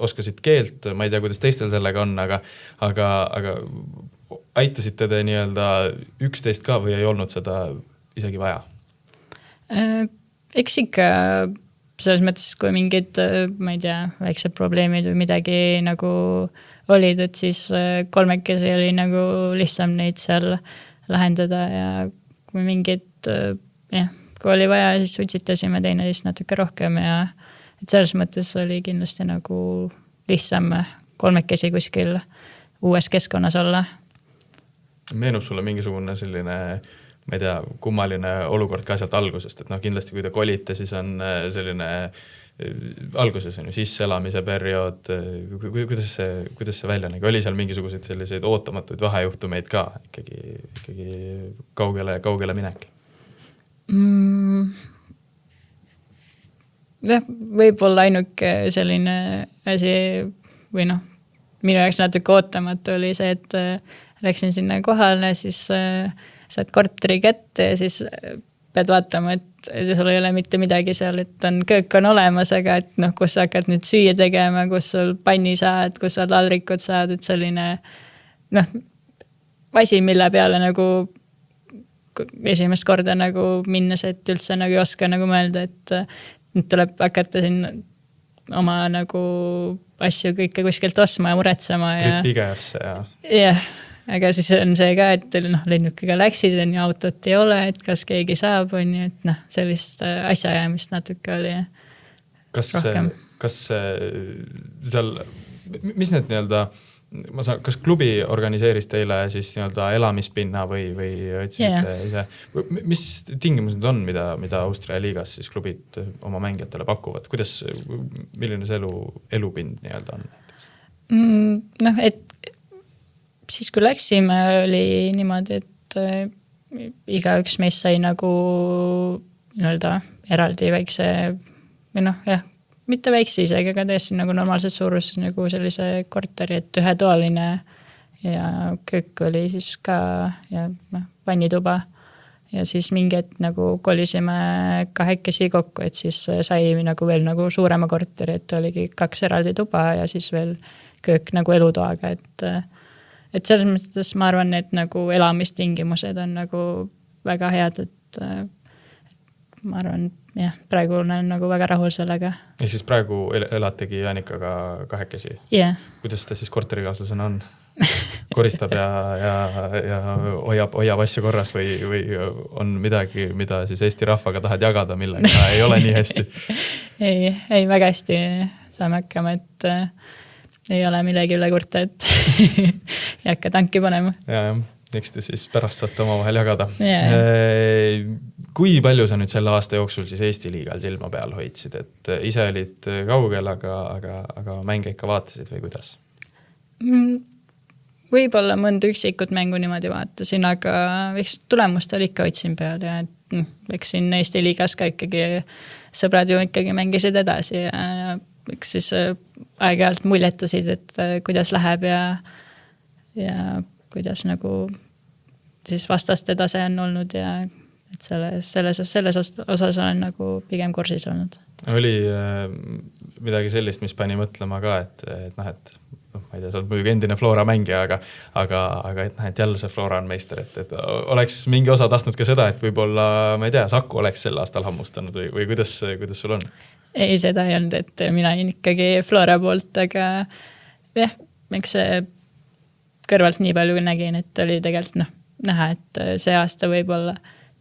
oskasid keelt, ma ei tea, kuidas teistel sellega on, aga aitasite te nii-öelda üksteist ka või ei olnud seda isegi vaja? Eks ikka selles mõttes, kui mingid, ma ei tea, väiksed probleemid või midagi nagu olid, et siis kolmekesi oli nagu lihtsam neid seal lahendada ja kui mingid et jah, kui oli vaja, siis utsitasime teineteist natuke rohkem ja et selles mõttes oli kindlasti nagu lihtsam kolmekesi kuskil uues keskkonnas olla. Meenub sulle mingisugune selline, ma ei tea, kummaline olukord ka sealt algusest, et kindlasti kui te kolite, siis on selline alguses on ju sisseelamise periood, kuidas see välja nägi? Oli seal mingisuguseid selliseid ootamatuid vahejuhtumeid ka ikkagi kaugele minek? Võib-olla ainuke selline asi või minu jaoks natuke ootamatu oli see, et läksin sinna kohale, siis saad korteri kätte ja siis pead vaatama, et sul ei ole mitte midagi seal, et köök on olemas, aga et kus sa hakkad nüüd süüa tegema, kus sul panni saad, kus sa taldrikud saad, et selline asi, mille peale nagu esimest korda nagu minnes, et üldse nagu ei oska nagu mõelda, et nüüd tuleb hakata siin oma nagu asju kõike kuskilt ostma ja muretsema. Trip Igeasse ja. Jah, aga siis on see ka, et lennukiga läksid, autot ei ole, et kas keegi saab, et sellist asjaajamist natuke oli rohkem. Kas seal, mis need nii-öelda, kas klubi organiseeris teile siis nii-öelda elamispinna või otsisite ise? Mis tingimused on, mida Austria liigas siis klubid oma mängijatele pakuvad? Milline see elupind nii-öelda on? Et siis kui läksime, oli niimoodi, et igaüks meist sai nagu nii-öelda eraldi väikse või mitte väikse isegi, aga täiesti nagu normaalses suuruses nagu sellise korteri, et ühetoaline ja köök oli siis ka ja vannituba ja siis mingi hetk nagu kolisime kahekesi kokku, et siis sai nagu veel nagu suurema korteri, et oligi 2 eraldi tuba ja siis veel köök nagu elutoaga, et selles mõttes ma arvan, et nagu elamistingimused on nagu väga head, et ma arvan, jah, praegu olen nagu väga rahul sellega. Ehk siis praegu elategi Janikaga kahekesi? Yeah. Kuidas ta siis korterikaaslasena on? Koristab ja hoiab asju korras või on midagi, mida siis Eesti rahvaga tahad jagada, millega ei ole nii hästi? ei, väga hästi saame hakkama, et ei ole millegi üle kurta, et ei hakka tanki panema. Jah, eks te siis pärast saate omavahel jagada. Yeah. Kui palju sa nüüd selle aasta jooksul siis Eesti liigal silma peal hoidsid, et ise olid kaugel, aga mänge ikka vaatasid või kuidas? Võib-olla mõnda üksikut mängu niimoodi vaatasin, aga tulemust oli ikka hoidsin peal ja eks siin Eesti liigas ka ikkagi sõbrad ju ikkagi mängisid edasi ja eks siis aeg-ajalt muljetasid, et kuidas läheb ja kuidas nagu siis vastaste tase on olnud ja et selles osas olen nagu pigem kursis olnud. Oli midagi sellist, mis pani mõtlema ka, et ma ei tea, sa oled muidugi endine Flora mängija, aga et jälle see Flora on meister, et oleks mingi osa tahtnud ka seda, et võib-olla, ma ei tea, Saku oleks sel aastal hammustanud või kuidas sul on? Ei, seda ei olnud, et mina olin ikkagi Flora poolt, aga jah, eks see kõrvalt nii palju nägin, et oli tegelikult näha, et see aasta võib-olla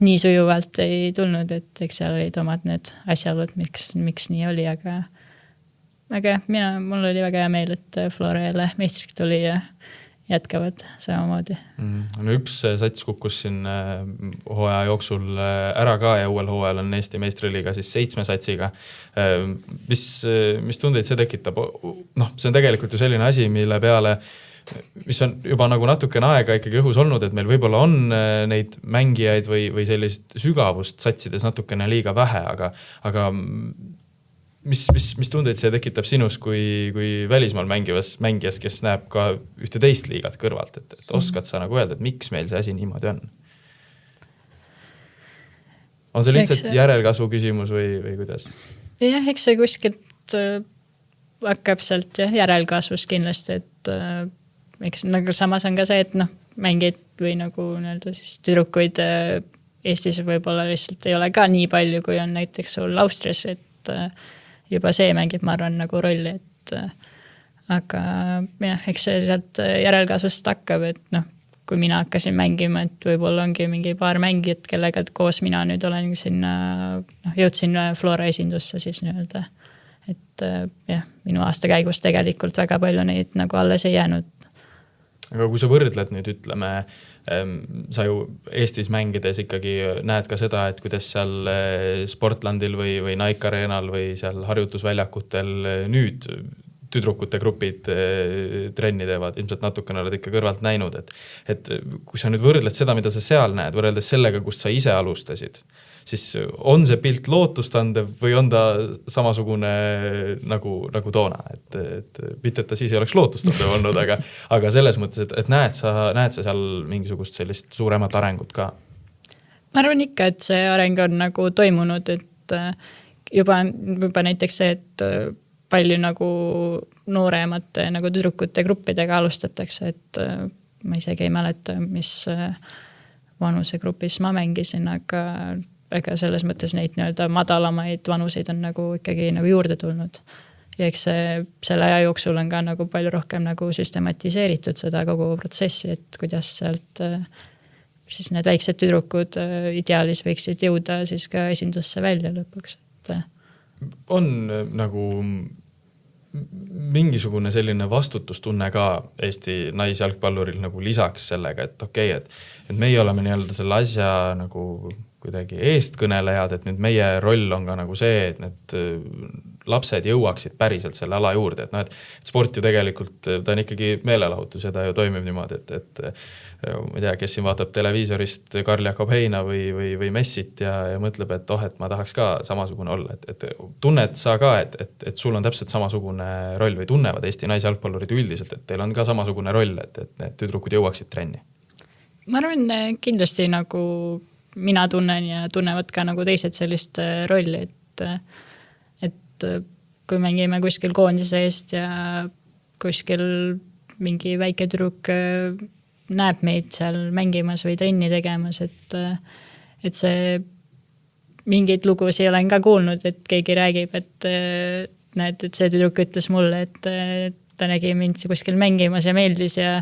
nii sujuvalt ei tulnud, et eks seal olid omad need asjalud, miks nii oli, aga mul oli väga hea meel, et Flora jälle meistriks tuli ja jätkavad samamoodi. No üks sats kukkus siin hooaja jooksul ära ka ja uuel hooajal on Eesti meistriliiga siis 7 satsiga. Mis tundeid see tekitab? See on tegelikult ju selline asi, mille peale mis on juba nagu natukene aega ikkagi õhus olnud, et meil võib-olla on neid mängijaid või sellist sügavust satsides natukene liiga vähe, aga mis tundeid see tekitab sinus kui välismaal mängijas, kes näeb ka ühte teist liigat kõrvalt, et oskad sa nagu öelda, et miks meil see asi niimoodi on? On see lihtsalt järelkasvu küsimus või kuidas? Jah, eks see kuskilt hakkab sealt järelkasvust kindlasti, et eks nagu samas on ka see, et mängid või nagu siis tüdrukuid Eestis võib-olla lihtsalt ei ole ka nii palju, kui on näiteks sul Austrias, et juba see mängib, ma arvan, nagu rolli, et aga jah, eks see sealt järelkasvust hakkab, et kui mina hakkasin mängima, et võib-olla ongi mingi paar mängijat, kellega koos mina nüüd olen sinna, jõudsin Flora esindusse siis nii-öelda. Et jah, minu aasta käigus tegelikult väga palju neid nagu alles ei jäänud. Aga kui sa võrdled nüüd, ütleme, sa ju Eestis mängides ikkagi näed ka seda, et kuidas seal Sportlandil või Nike Arenal või seal harjutusväljakutel nüüd tüdrukute grupid trenni teevad, ilmselt natukene oled ikka kõrvalt näinud, et kui sa nüüd võrdled seda, mida sa seal näed, võrreldes sellega, kust sa ise alustasid, siis on see pilt lootustandev või on ta samasugune nagu toona, et mitte, et ta siis ei oleks lootustandev olnud, aga selles mõttes, et näed sa seal mingisugust sellist suuremat arengut ka? Ma arvan ikka, et see areng on nagu toimunud, et juba näiteks see, et palju nagu nooremate nagu tüdrukute gruppidega alustatakse, et ma isegi ei mäleta, mis vanusegrupis ma mängisin, aga selles mõttes neid nii-öelda madalamaid vanuseid on nagu ikkagi nagu juurde tulnud. Ja eks selle aja jooksul on ka nagu palju rohkem nagu süstematiseeritud seda kogu protsessi, et kuidas sealt siis need väiksed tüdrukud ideaalis võiksid jõuda siis ka esindusse välja lõpuks. On nagu mingisugune selline vastutustunne ka Eesti naisjalgpalluril nagu lisaks sellega, et okei, et meie oleme nii-öelda selle asja nagu kuidagi eestkõnelejad, et nüüd meie roll on ka nagu see, et need lapsed jõuaksid päriselt selle ala juurde, et sport ju tegelikult, ta on ikkagi meelelahutus ja ta ju toimib niimoodi, et ma ei tea, kes siin vaatab televiisorist Karl Jakob Heina või Messit ja mõtleb, et et ma tahaks ka samasugune olla, et tunned sa ka, et sul on täpselt samasugune roll või tunnevad Eesti naisjalgpallurid üldiselt, et teil on ka samasugune roll, et need tüdrukud jõuaksid trenni? Ma arvan kindlasti nagu mina tunnen ja tunnevad ka nagu teised sellist rolli, et kui mängime kuskil koondise eest ja kuskil mingi väike tüdruk näeb meid seal mängimas või trenni tegemas, et see mingeid lugusid olen ka kuulnud, et keegi räägib, et näed, et see tüdruk ütles mulle, et ta nägi mind kuskil mängimas ja meeldis ja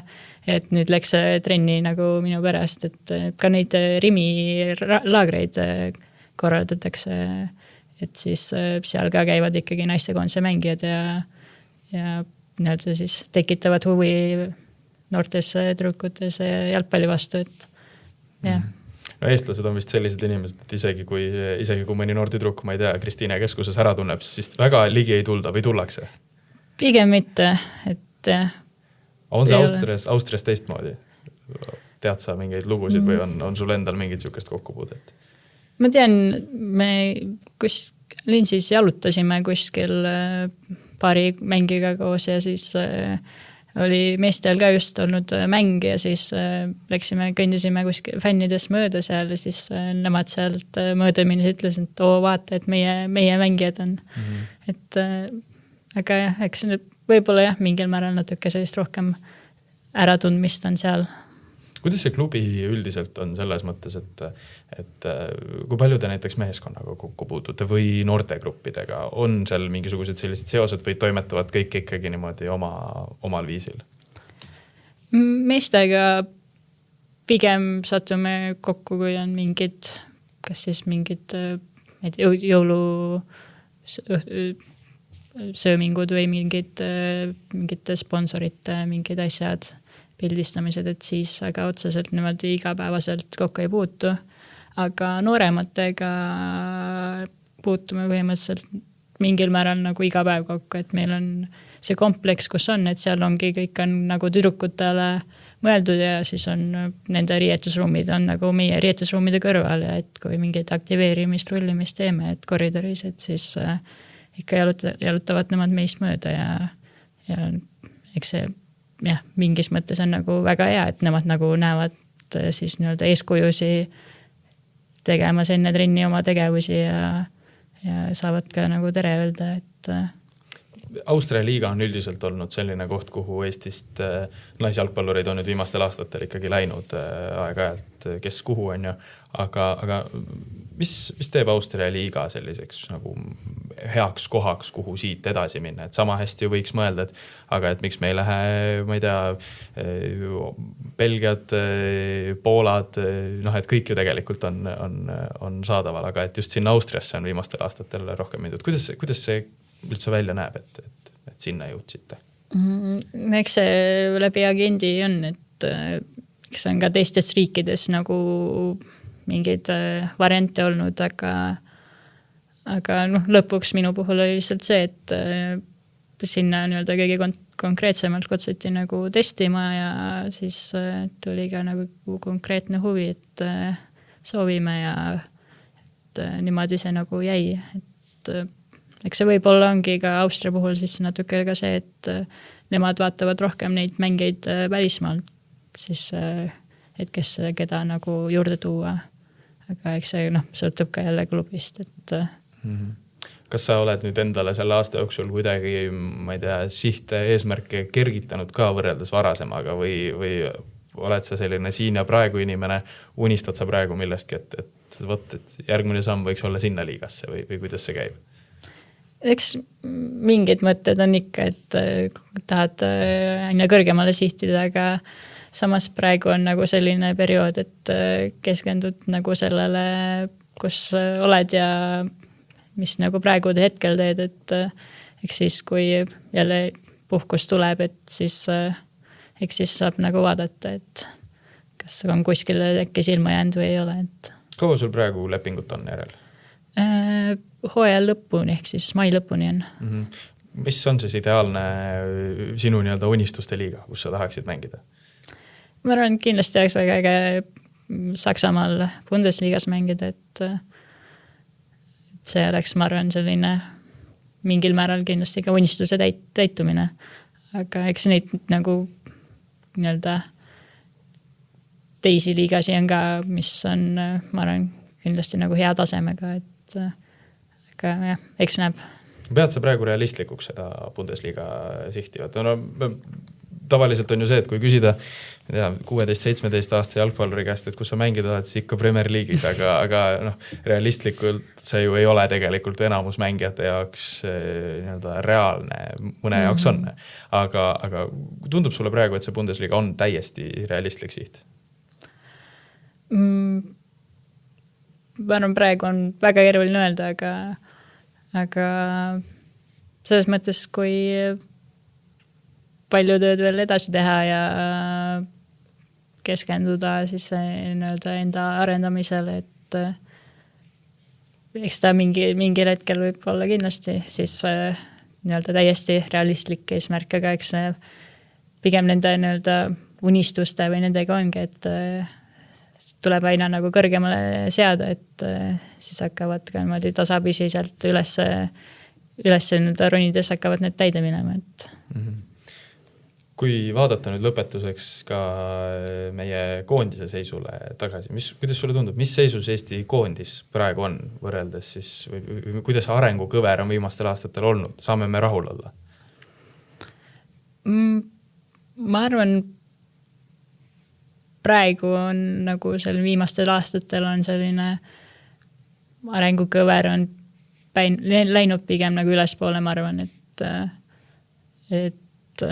et nüüd läks trenni nagu minu pärast, et ka neid Rimi laagreid korraldatakse, et siis seal ka käivad ikkagi naistekoondise mängijad ja nii-öelda siis tekitavad huvi noortes tüdrukutes jalgpalli vastu, et jah. No eestlased on vist sellised inimesed, et isegi kui mõni noor tüdruk, ma ei tea, Kristiine keskuses ära tunneb, siis väga ligi ei tulda või tullakse? Pigem mitte, et on see Austrias teistmoodi? Tead sa mingeid lugusid või on sul endal mingid sükest kokkupuudet? Ma tean, me Linsis jalutasime kuskil paari mängiga koos ja siis oli meestel ka just olnud mäng ja siis kõndisime kuskil fännides mööda seal ja siis nemad sealt möödaminnes ütlesid, et vaata, et meie mängijad on. Et aga jah, eks võib-olla jah, mingil määral natuke sellist rohkem äratundmist on seal. Kuidas see klubi üldiselt on selles mõttes, et kui palju te näiteks meeskonnaga kokku puutute või noortegruppidega, on seal mingisugused sellised seosed või toimetavad kõik ikkagi niimoodi omal viisil? Meestega pigem satume kokku, kui on mingid, kas siis mingid jõulu söömingud või mingid sponsorite, mingid asjad, pildistamised, et siis aga otseselt niimoodi igapäevaselt kokku ei puutu. Aga noorematega puutume põhimõtteliselt mingil määral nagu iga päev kokku, et meil on see kompleks, kus on, et seal ongi kõik on nagu tüdrukutele mõeldud ja siis on nende riietusruumid on nagu meie riietusruumide kõrval ja et kui mingid aktiveerimist, rullimist teeme, et koridoris, et siis ikka jalutavad nemad meist mööda ja eks see jah, mingis mõttes on nagu väga hea, et nemad nagu näevad siis nii-öelda eeskujusi tegemas enne trenni oma tegevusi ja saavad ka nagu tere öelda, et Austria liiga on üldiselt olnud selline koht, kuhu Eestist naisjalgpallureid on nüüd viimastel aastatel ikkagi läinud aeg-ajalt, kes kuhu on ju, aga mis teeb Austria liiga selliseks nagu heaks kohaks, kuhu siit edasi minna, et sama hästi võiks mõelda, et miks me ei lähe, ma ei tea, Belgiad, Poolad, et kõik ju tegelikult on saadaval, aga et just sinna Austriasse on viimastel aastatel rohkem mindud. Kuidas see üldse välja näeb, et sinna jõudsite? Eks see läbi agendi on, et eks on ka teistes riikides nagu mingeid variante olnud, aga lõpuks minu puhul oli lihtsalt see, et sinna nii-öelda kõige konkreetsemalt kutsuti nagu testima ja siis tuli ka nagu konkreetne huvi, et soovime ja et niimoodi see nagu jäi, et eks see võib-olla ongi ka Austria puhul siis natuke ka see, et nemad vaatavad rohkem neid mängeid välismaalt, siis et keda nagu juurde tuua. Aga eks see sõltub ka jälle klubist, et Kas sa oled nüüd endale selle aasta jooksul kuidagi, ma ei tea, sihte, eesmärke kergitanud ka võrreldes varasemaga või oled sa selline siin ja praegu inimene, unistad sa praegu millestki, et järgmine samm võiks olla sinna liigasse või kuidas see käib? Eks mingid mõtted on ikka, et tahad aina kõrgemale sihtida, aga samas praegu on nagu selline periood, et keskendud nagu sellele, kus oled ja mis nagu praegu hetkel teed, et eks siis, kui jälle puhkus tuleb, et siis eks siis saab nagu vaadata, et kas on kuskile äkki silma jäänud või ei ole. Kaua sul praegu lepingut on järel? Hooaja lõpuni, ehk siis mai lõpuni on. Mis on siis ideaalne sinu nii-öelda unistuste liiga, kus sa tahaksid mängida? Ma arvan, kindlasti oleks väga äge Saksamaal Bundesliigas mängida, et see oleks, ma arvan, selline mingil määral kindlasti ka unistuse täitumine. Aga eks neid nagu nii-öelda teisi liigasi on ka, mis on, ma arvan, kindlasti nagu hea tasemega, et aga jah, eks näeb. Pead sa praegu realistlikuks seda Bundesliga sihti? Tavaliselt on ju see, et kui küsida 16-17 aasta jalgpalluri käest, et kus sa mängida oled, siis ikka Premier League'is, aga realistlikult see ju ei ole tegelikult enamus mängijate jaoks nii-öelda reaalne, mõne jaoks on. Aga tundub sulle praegu, et see Bundesliga on täiesti realistlik siht? Ma arvan, praegu on väga keeruline öelda, aga selles mõttes, kui palju tööd veel edasi teha ja keskenduda siis enda arendamisele, et eks ta mingil hetkel võib olla kindlasti siis täiesti realistlik eesmärk, aga eks pigem nende unistuste või nendega ongi, et tuleb aina nagu kõrgemale seada, et siis hakkavad ka niimoodi tasapisi sealt üles ronides hakkavad need täide minema, et Kui vaadata nüüd lõpetuseks ka meie koondise seisule tagasi, kuidas sulle tundub, mis seisus Eesti koondis praegu on võrreldes siis, või kuidas arengukõver on viimastel aastatel olnud? Saame me rahul olla? Ma arvan, praegu on nagu viimastel aastatel on selline arengukõver on läinud pigem nagu ülespoole, ma arvan, et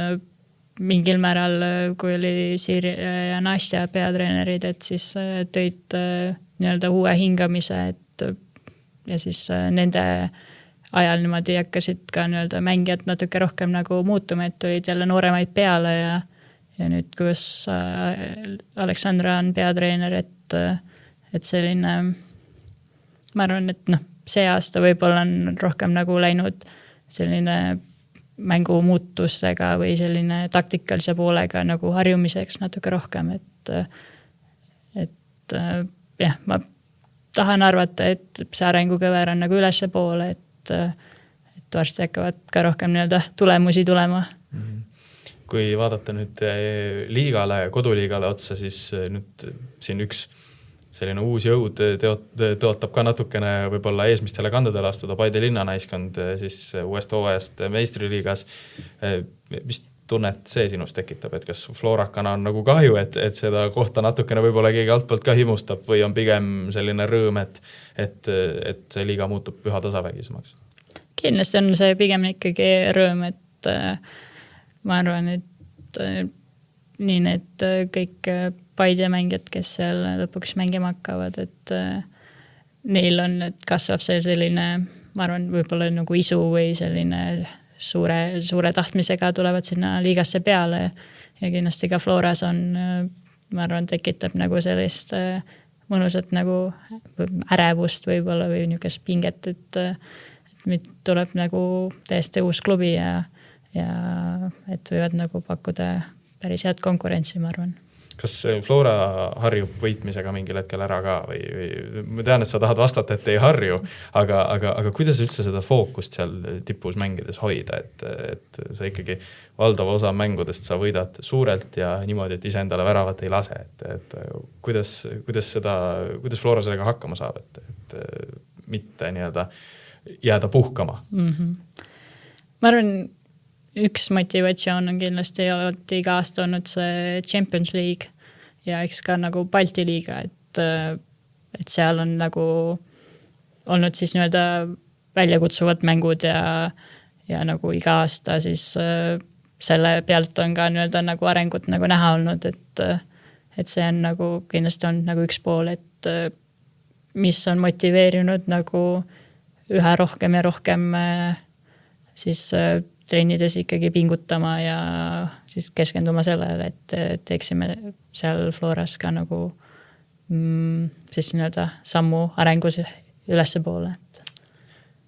mingil määral, kui oli Siiri ja Nastja peatreenerid, et siis tõid nii-öelda uue hingamise, ja siis nende ajal niimoodi hakkasid ka nii-öelda mängijad natuke rohkem nagu muutuma, et tulid jälle nooremaid peale ja nüüd, kus Aleksandra on peatreener, et selline, ma arvan, et see aasta võib-olla on rohkem nagu läinud selline mängu muutustega või selline taktikalise poolega nagu harjumiseks natuke rohkem, et jah, ma tahan arvata, et see arengukõver on nagu ülesse poole, et varsti hakkavad ka rohkem nii-öelda tulemusi tulema. Kui vaadata nüüd liigale, koduliigale otsa, siis nüüd siin üks selline uus jõud tõotab ka natukene võib-olla eesmistele kandadele astuda. Paide linnanaiskond siis uuest hooajast meistriliigas. Mis tunnet see sinust tekitab, et kas Florakana on nagu kahju, et seda kohta natukene võib-olla keegi altpoolt ka himustab või on pigem selline rõõm, et see liiga muutub üha tasavägisemaks? Kindlasti on see pigem ikkagi rõõm, et ma arvan, et nii need kõik Paide mängijad, kes seal lõpuks mängima hakkavad, et neil on, et kasvab see selline, ma arvan, võib-olla nagu isu või selline suure tahtmisega tulevad sinna liigasse peale ja kindlasti ka Floras on, ma arvan, tekitab nagu sellist mõnusat nagu ärevust võib-olla või niisugust pinget, et tuleb nagu täiesti uus klubi ja et võivad nagu pakkuda päris head konkurentsi, ma arvan. Kas Flora harjub võitmisega mingil hetkel ära ka või ma tean, et sa tahad vastata, et ei harju, aga kuidas üldse seda fookust seal tipus mängides hoida, et sa ikkagi valdava osa mängudest sa võidad suurelt ja niimoodi, et ise endale väravat ei lase, et kuidas Flora sellega hakkama saab, et mitte nii-öelda jääda puhkama? Ma arvan, üks motivatsioon on kindlasti alati iga aasta olnud see Champions League ja eks ka nagu Balti liiga, et seal on nagu olnud siis nii-öelda väljakutsuvad mängud ja nagu iga aasta siis selle pealt on ka nii-öelda nagu arengut nagu näha olnud, et see on nagu kindlasti on nagu üks pool, et mis on motiveerinud nagu üha rohkem ja rohkem siis trennides ikkagi pingutama ja siis keskenduma sellele, et teeksime seal Floras ka nagu siis nii-öelda sammu arengus ülesse poole.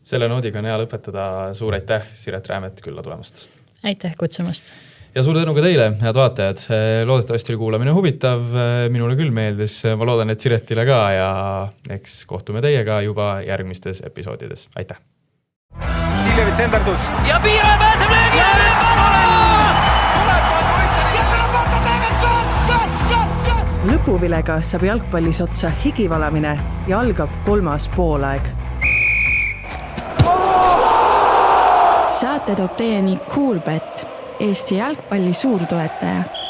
Selle noodiga on hea lõpetada. Suur aitäh, Siret Räämet, külla tulemast. Aitäh kutsumast. Ja suur tänu ka teile, head vaatajad. Loodetavasti oli kuulamine huvitav. Minule küll meeldis. Ma loodan, et Siretile ka ja eks kohtume teiega juba järgmistes episoodides. Aitäh! Siljevits endardus. Ja Piiraja pääseb löögi Lõpuvilega saab jalgpallis otsa higivalamine ja algab 3. poolaeg. Saate toob teieni Coolbet, Eesti jalgpalli suurtoetaja.